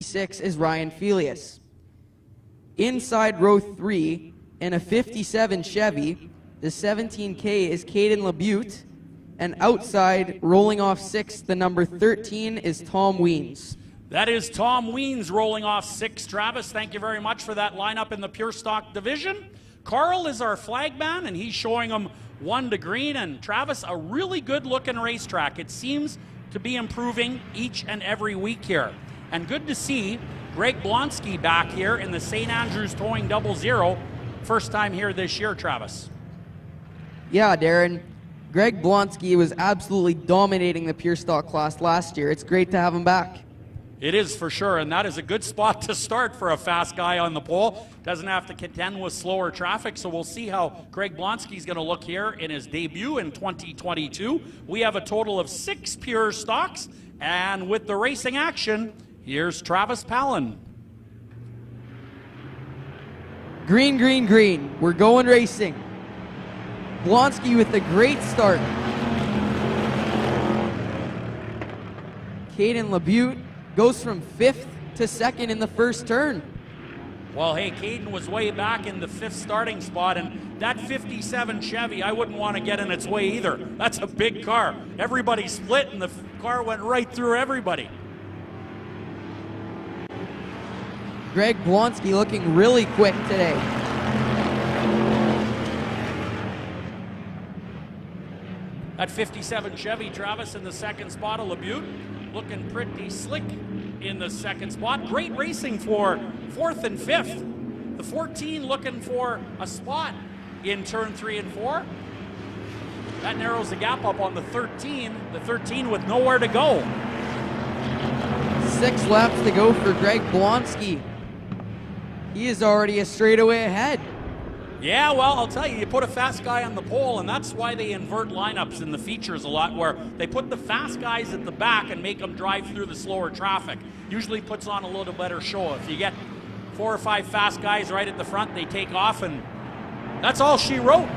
6 is Ryan Felius. Inside row 3, in a 57 Chevy, the 17K is Caden LeBute, and outside, rolling off 6, the number 13 is Tom Weens. That is Tom Weens rolling off 6. Travis, thank you very much for that lineup in the Pure Stock division. Carl is our flagman, and he's showing them 1 to green. And Travis, a really good-looking racetrack. It seems to be improving each and every week here. And good to see Greg Blonsky back here in the St. Andrews Towing 00. First time here this year, Travis. Yeah, Darren. Greg Blonsky was absolutely dominating the Pure Stock class last year. It's great to have him back. It is for sure, and that is a good spot to start for a fast guy on the pole. Doesn't have to contend with slower traffic, so we'll see how Greg Blonsky's going to look here in his debut in 2022. We have a total of 6 Pure Stocks, and with the racing action, here's Travis Palin. Green, green, green. We're going racing. Blonsky with a great start. Caden LeBute goes from 5th to 2nd in the first turn. Well, hey, Caden was way back in the 5th starting spot, and that 57 Chevy, I wouldn't want to get in its way either. That's a big car. Everybody split, and the car went right through everybody. Greg Blonsky looking really quick today. That 57 Chevy, Travis, in the 2nd spot of LeBute, looking pretty slick in the 2nd spot. Great racing for 4th and 5th. The 14 looking for a spot in turn 3 and 4. That narrows the gap up on the 13. The 13 with nowhere to go. 6 laps to go for Greg Blonsky. He is already a straightaway ahead. Yeah, well, I'll tell you, you put a fast guy on the pole, and that's why they invert lineups in the features a lot, where they put the fast guys at the back and make them drive through the slower traffic. Usually puts on a little better show. If you get 4 or 5 fast guys right at the front, they take off, and that's all she wrote.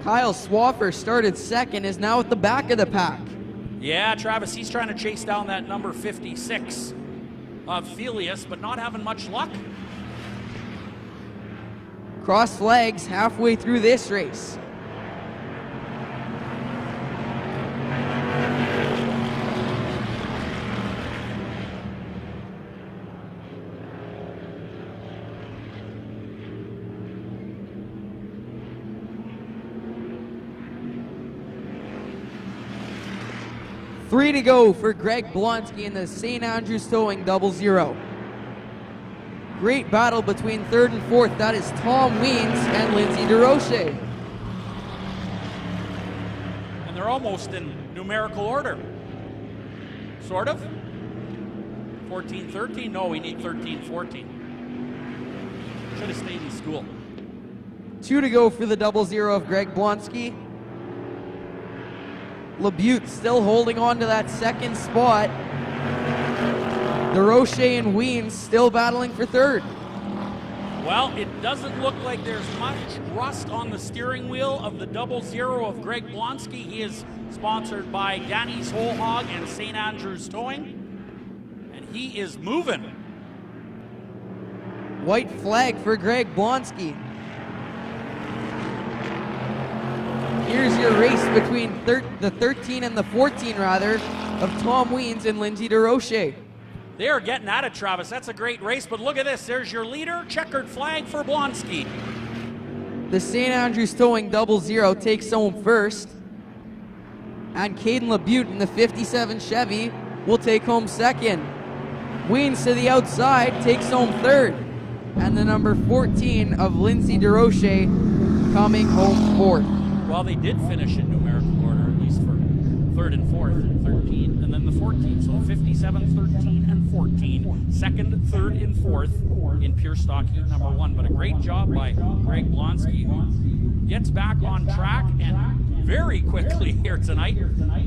Kyle Swaffer started 2nd, is now at the back of the pack. Yeah, Travis, he's trying to chase down that number 56 of Felius, but not having much luck. Cross flags halfway through this race. Three to go for Greg Blonsky in the St. Andrews Towing 00. Great battle between 3rd and 4th. That is Tom Weens and Lindsay DeRoche. And they're almost in numerical order. Sort of. 14-13? No, we need 13-14. Should have stayed in school. 2 to go for the 00 of Greg Blonsky. LeBute still holding on to that 2nd spot. DeRoche and Weens still battling for 3rd. Well, it doesn't look like there's much rust on the steering wheel of the 00 of Greg Blonsky. He is sponsored by Danny's Whole Hog and St. Andrews Towing. And he is moving. White flag for Greg Blonsky. Here's your race between the 13 and the 14, rather, of Tom Weens and Lindsay DeRoche. They are getting at it, Travis. That's a great race, but look at this. There's your leader, checkered flag for Blonsky. The St. Andrews Towing 00 takes home 1st, and Caden LeBute in the 57 Chevy will take home 2nd. Weens to the outside takes home 3rd, and the number 14 of Lindsay DeRoche coming home 4th. Well, they did finish in numerical order, at least for 3rd and 4th, 13, and then the 14. So 57, 13, and 14. 2nd, 3rd, and 4th in Pure Stock Heat number 1. But a great job by Greg Blonsky, who gets back on track and very quickly here tonight,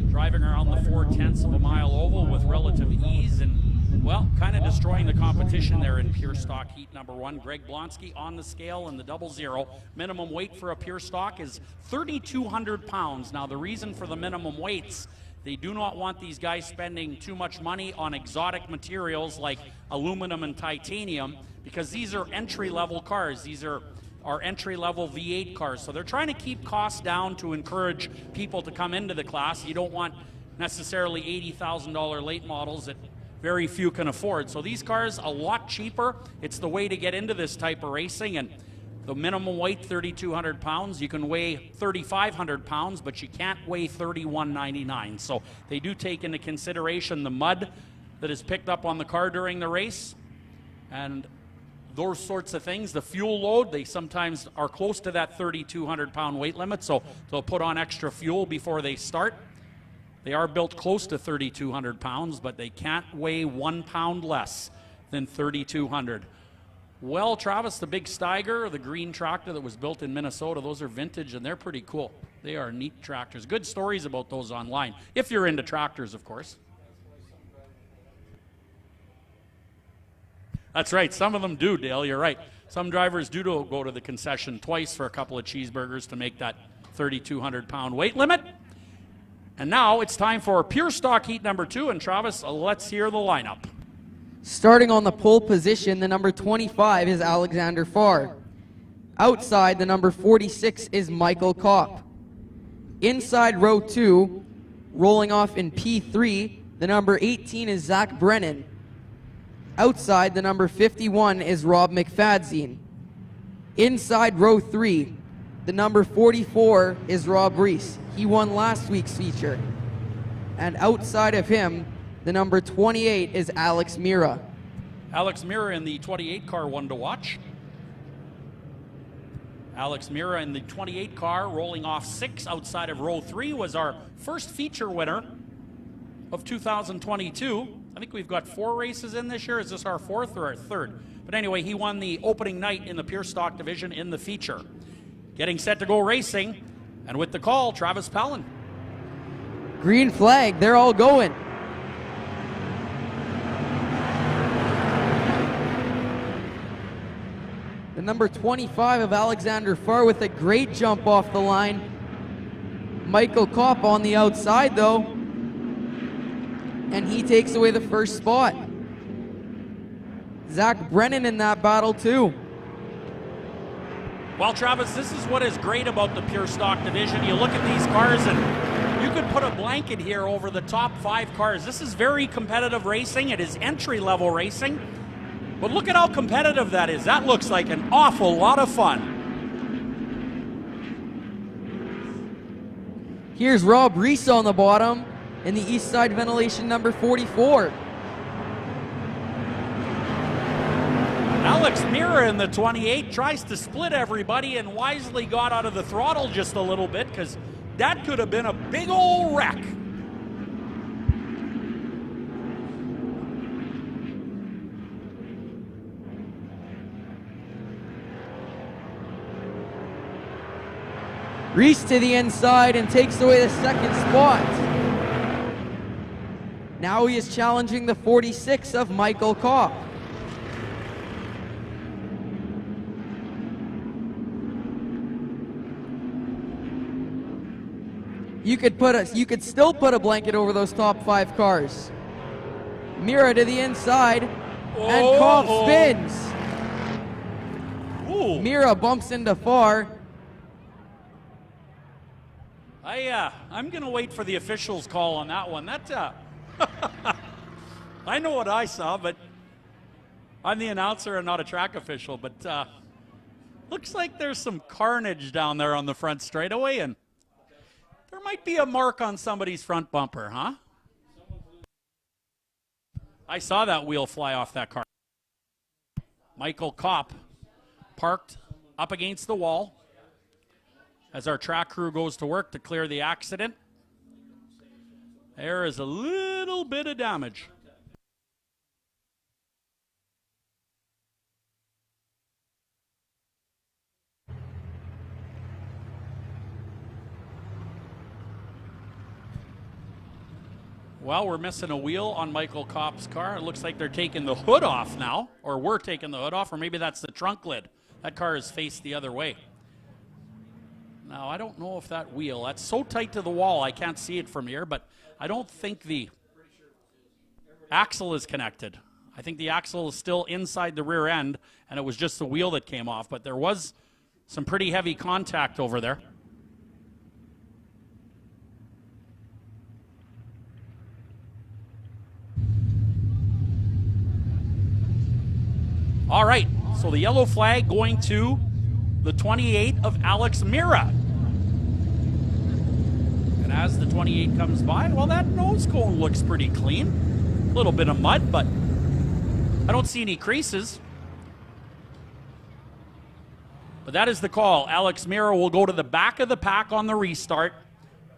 driving around the 4/10 of a mile oval with relative ease and Well, kind of destroying the competition there in pure stock heat number 1. Greg Blonsky on the scale in the 00. Minimum weight for a pure stock is 3,200 pounds. Now, the reason for the minimum weights, they do not want these guys spending too much money on exotic materials like aluminum and titanium, because these are entry-level cars. These are our entry-level V8 cars. So they're trying to keep costs down to encourage people to come into the class. You don't want necessarily $80,000 late models that very few can afford. So these cars, a lot cheaper. It's the way to get into this type of racing. And the minimum weight, 3,200 pounds. You can weigh 3,500 pounds, but you can't weigh 3,199. So they do take into consideration the mud that is picked up on the car during the race and those sorts of things. The fuel load, they sometimes are close to that 3,200 pound weight limit, so they'll put on extra fuel before they start. They are built close to 3,200 pounds, but they can't weigh 1 pound less than 3,200. Well, Travis, the big Steiger, the green tractor that was built in Minnesota, those are vintage and they're pretty cool. They are neat tractors. Good stories about those online, if you're into tractors, of course. That's right, some of them do, Dale, you're right. Some drivers do go to the concession twice for a couple of cheeseburgers to make that 3,200 pound weight limit. And now it's time for pure stock heat number 2. And Travis, let's hear the lineup. Starting on the pole position, the number 25 is Alexander Farr. Outside, the number 46 is Michael Kopp. Inside row 2, rolling off in P3, the number 18 is Zach Brennan. Outside, the number 51 is Rob McFadzean. Inside row 3, the number 44 is Rob Reese. He won last week's feature. And outside of him, the number 28 is Alex Mira. Alex Mira in the 28 car, one to watch. Alex Mira in the 28 car, rolling off 6 outside of row 3, was our first feature winner of 2022. I think we've got 4 races in this year. Is this our 4th or our 3rd? But anyway, he won the opening night in the pure stock division in the feature. Getting set to go racing, and with the call, Travis Pallin. Green flag, they're all going. The number 25 of Alexander Farr with a great jump off the line. Michael Kopp on the outside though, and he takes away the first spot. Zach Brennan in that battle too. Well, Travis, this is what is great about the pure stock division. You look at these cars and you could put a blanket here over the top 5 cars. This is very competitive racing. It is entry-level racing. But look at how competitive that is. That looks like an awful lot of fun. Here's Rob Reese on the bottom in the east side ventilation number 44. Alex Mira in the 28 tries to split everybody and wisely got out of the throttle just a little bit, because that could have been a big old wreck. Reese to the inside and takes away the second spot. Now he is challenging the 46 of Michael Kopp. You could still put a blanket over those top 5 cars. Mira to the inside, and Kopp spins. Ooh. Mira bumps into Farr. I'm going to wait for the official's call on that one. I know what I saw, but I'm the announcer and not a track official. But looks like there's some carnage down there on the front straightaway, and there might be a mark on somebody's front bumper, huh? I saw that wheel fly off that car. Michael Kopp parked up against the wall as our track crew goes to work to clear the accident. There is a little bit of damage. Well, we're missing a wheel on Michael Kopp's car. It looks like they're taking the hood off now, or we're taking the hood off, or maybe that's the trunk lid. That car is faced the other way. Now, I don't know if that wheel, that's so tight to the wall, I can't see it from here, but I don't think the axle is connected. I think the axle is still inside the rear end, and it was just the wheel that came off, but there was some pretty heavy contact over there. All right, so the yellow flag going to the 28 of Alex Mira. And as the 28 comes by, well, that nose cone looks pretty clean. A little bit of mud, but I don't see any creases. But that is the call. Alex Mira will go to the back of the pack on the restart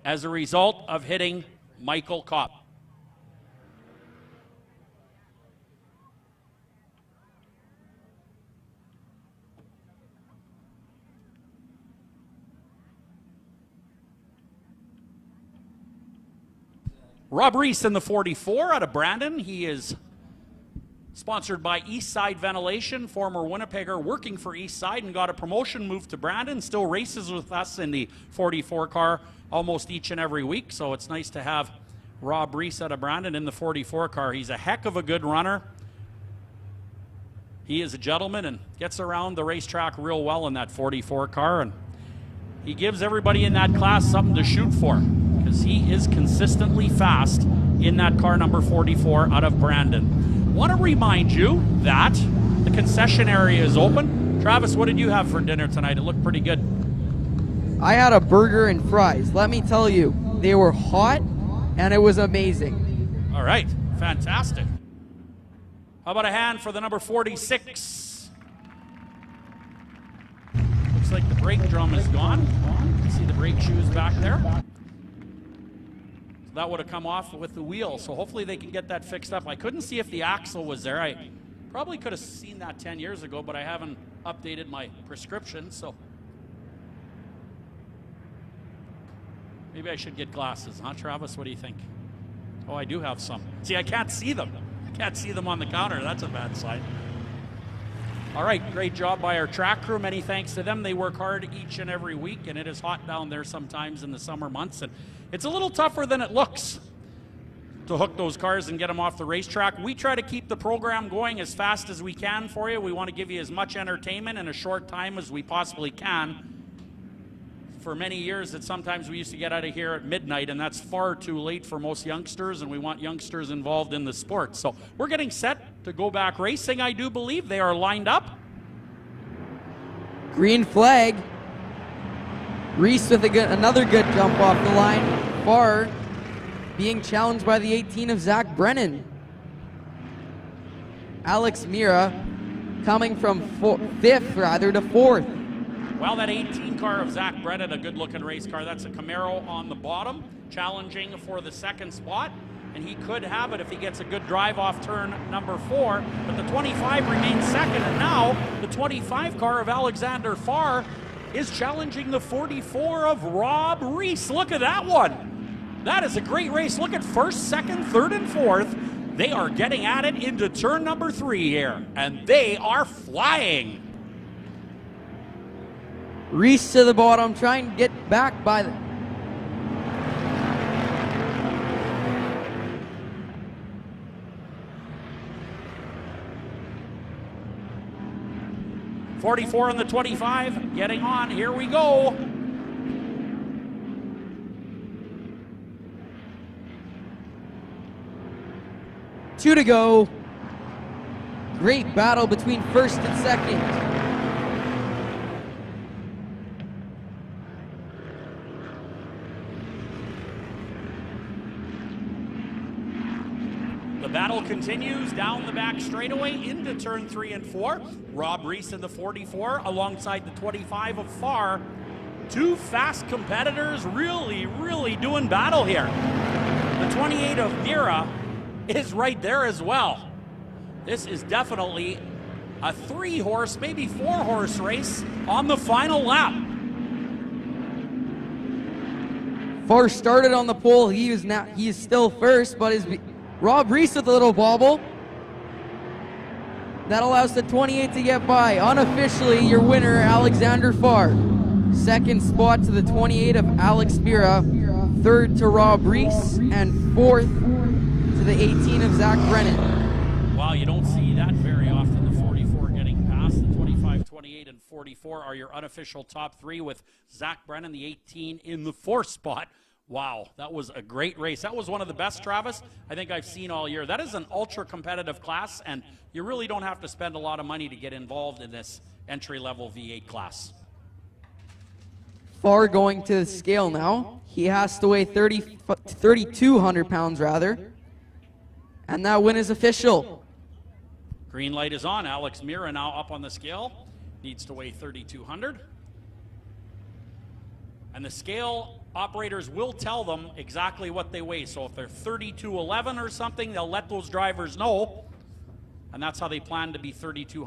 as a result of hitting Michael Kopp. Rob Reese in the 44 out of Brandon. He is sponsored by Eastside Ventilation, former Winnipegger working for Eastside and got a promotion, moved to Brandon, still races with us in the 44 car almost each and every week. So it's nice to have Rob Reese out of Brandon in the 44 car. He's a heck of a good runner. He is a gentleman and gets around the racetrack real well in that 44 car. And he gives everybody in that class something to shoot for, because he is consistently fast in that car number 44 out of Brandon. Want to remind you that the concession area is open. Travis, what did you have for dinner tonight? It looked pretty good. I had a burger and fries. Let me tell you, they were hot and it was amazing. All right, fantastic. How about a hand for the number 46? Looks like the brake drum is gone. You see the brake shoes back there. That would have come off with the wheel, so hopefully they can get that fixed up. I couldn't see if the axle was there. I probably could have seen that 10 years ago, but I haven't updated my prescription, so maybe I should get glasses, huh, Travis? What do you think? Oh, I do have some. See, I can't see them. I can't see them on the counter. That's a bad sign. All right, great job by our track crew. Many thanks to them. They work hard each and every week, and it is hot down there sometimes in the summer months, and it's a little tougher than it looks to hook those cars and get them off the racetrack. We try to keep the program going as fast as we can for you. We want to give you as much entertainment in a short time as we possibly can. For many years, that sometimes we used to get out of here at midnight, and that's far too late for most youngsters, and we want youngsters involved in the sport. So we're getting set to go back racing, I do believe. They are lined up. Green flag. Reese with another good jump off the line. Farr being challenged by the 18 of Zach Brennan. Alex Mira coming from fifth to fourth. Well, that 18 car of Zach Brennan, a good-looking race car. That's a Camaro on the bottom, challenging for the second spot, and he could have it if he gets a good drive off turn number 4. But the 25 remains second, and now the 25 car of Alexander Farr is challenging the 44 of Rob Reese. Look at that one. That is a great race. Look at first, second, third, and fourth. They are getting at it into turn number 3 here, and they are flying. Reese to the bottom, trying to get back by the... .44 on the 25, getting on. Here we go. Two to go. Great battle between first and second. The battle continues down the back straightaway into turn 3 and 4. Rob Reese in the 44 alongside the 25 of Farr. Two fast competitors really doing battle here. The 28 of Mira is right there as well. This is definitely a 3-horse, maybe 4-horse race on the final lap. Farr started on the pole. He is still first, but is Rob Reese with a little bobble. That allows the 28 to get by. Unofficially, your winner, Alexander Farr. Second spot to the 28 of Alex Mira. Third to Rob Reese. And fourth to the 18 of Zach Brennan. Wow, you don't see that very often. The 44 getting past. The 25, 28, and 44 are your unofficial top three, with Zach Brennan, the 18, in the fourth spot. Wow, that was a great race. That was one of the best, Travis, I think I've seen all year. That is an ultra-competitive class, and you really don't have to spend a lot of money to get involved in this entry-level V8 class. Farr going to the scale now. He has to weigh 3,200 pounds, rather. And that win is official. Green light is on. Alex Mira now up on the scale. Needs to weigh 3,200. And the scale operators will tell them exactly what they weigh. So if they're 3211 or something, they'll let those drivers know. And that's how they plan to be 3,200.